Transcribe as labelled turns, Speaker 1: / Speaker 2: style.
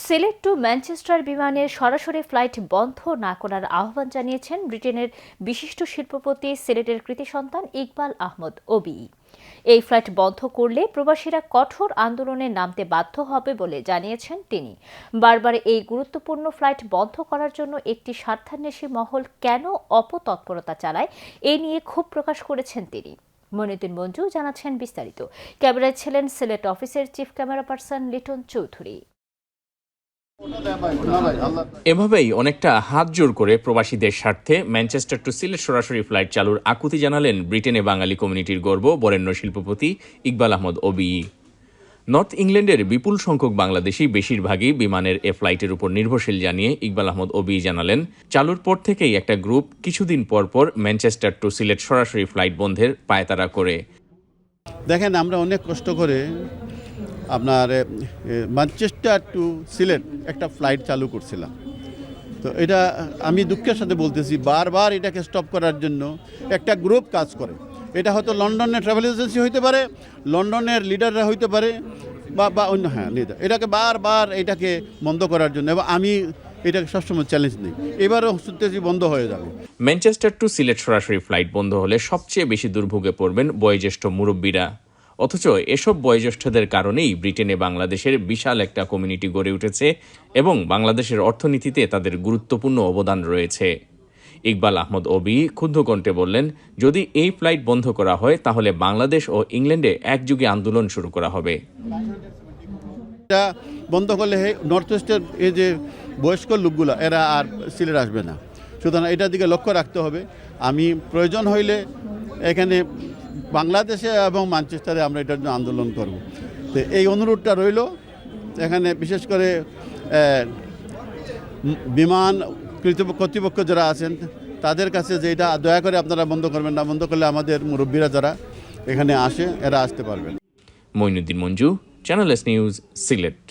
Speaker 1: Sylhet two Manchester বিমানের সরাসরি flight বন্ধ না করার আহ্বান জানিয়েছেন ব্রিটেনের বিশিষ্ট শিল্পপতি সিলেটের কৃতি সন্তান ইকবাল আহমদ ওবিই। এই ফ্লাইট বন্ধ করলে প্রবাসীরা কঠোর আন্দোলনে নামতে বাধ্য হবে বলে জানিয়েছেন তিনি। বারবার এই গুরুত্বপূর্ণ ফ্লাইট বন্ধ করার জন্য একটি স্বার্থান্বেষী মহল কেন অপতৎপরতা চালায় এ নিয়ে ক্ষোভ প্রকাশ করেছেন তিনি। মইনুদ্দিন মঞ্জু জানাচ্ছেন বিস্তারিত। ক্যামেরায় ছিলেন সিলেট অফিসের chief camera person Liton Chowdhury.
Speaker 2: এভাবেই অনেকটা হাত জোর করে প্রবাসীদের স্বার্থে ম্যানচেস্টার টু সিলেট সরাসরি ফ্লাইট চালুর আকুতি জানালেন ব্রিটেনে বাঙালি কমিউনিটির গর্ব বরেণ্য শিল্পপতি ইকবাল আহমদ ওবিই। নর্থ ইংল্যান্ডের বিপুল সংখ্যক বাংলাদেশি বেশিরভাগই বিমানের এ ফ্লাইটের উপর নির্ভরশীল জানিয়ে ইকবাল আহমদ ওবিই জানালেন, চালুর পর থেকেই একটা গ্রুপ কিছুদিন পর পর ম্যানচেস্টার টু সিলেট সরাসরি ফ্লাইট বন্ধের পায়তারা করে।
Speaker 3: দেখেন, আমরা অনেক কষ্ট করে আপনার ম্যানচেস্টার টু সিলেট একটা ফ্লাইট চালু করছিলাম। তো এটা আমি দুঃখের সাথে বলতেছি, বারবার এটাকে স্টপ করার জন্য একটা গ্রুপ কাজ করে। এটা হয়তো লন্ডনের ট্রাভেল এজেন্সি হইতে পারে, লন্ডনের লিডাররা হইতে পারে, বা অন্য লিডার। এটাকে বারবার এটাকে বন্ধ করার জন্য, এবং আমি এটাকে সবসময় চ্যালেঞ্জ নিই। এবারও শুনতেছি বন্ধ হয়ে যাবে।
Speaker 2: ম্যানচেস্টার টু সিলেট সরাসরি ফ্লাইট বন্ধ হলে সবচেয়ে বেশি দুর্ভোগে পড়বেন বয়োজ্যেষ্ঠ মুরব্বীরা। অথচ এসব বয়োজ্যেষ্ঠদের কারণেই ব্রিটেনে বাংলাদেশের বিশাল একটা কমিউনিটি গড়ে উঠেছে এবং বাংলাদেশের অর্থনীতিতে তাদের গুরুত্বপূর্ণ অবদান রয়েছে। ইকবাল আহমদ ওবিই ক্ষুব্ধ কণ্ঠে বললেন, যদি এই ফ্লাইট বন্ধ করা হয় তাহলে বাংলাদেশ ও ইংল্যান্ডে একযুগে আন্দোলন শুরু করা হবে।
Speaker 3: এটা বন্ধ করলে নর্থ ওয়েস্টের এই যে বয়স্ক লোকগুলো এরা আর সিলেট আসবে না। সুতরাং এটার দিকে লক্ষ্য রাখতে হবে। আমি প্রয়োজন হইলে এখানে বাংলাদেশে এবং ম্যানচেস্টারে আমরা এটার জন্য আন্দোলন করব। তো এই অনুরোধটা রইল। এখানে বিশেষ করে বিমান কর্তৃপক্ষ যারা আছেন তাদের কাছে, যে এটা দয়া করে আপনারা বন্ধ করবেন না। বন্ধ করলে আমাদের মুরব্বীরা যারা এখানে আসে এরা আসতে পারবেন।
Speaker 2: Moinuddin Manju, channel S news, Sylhet.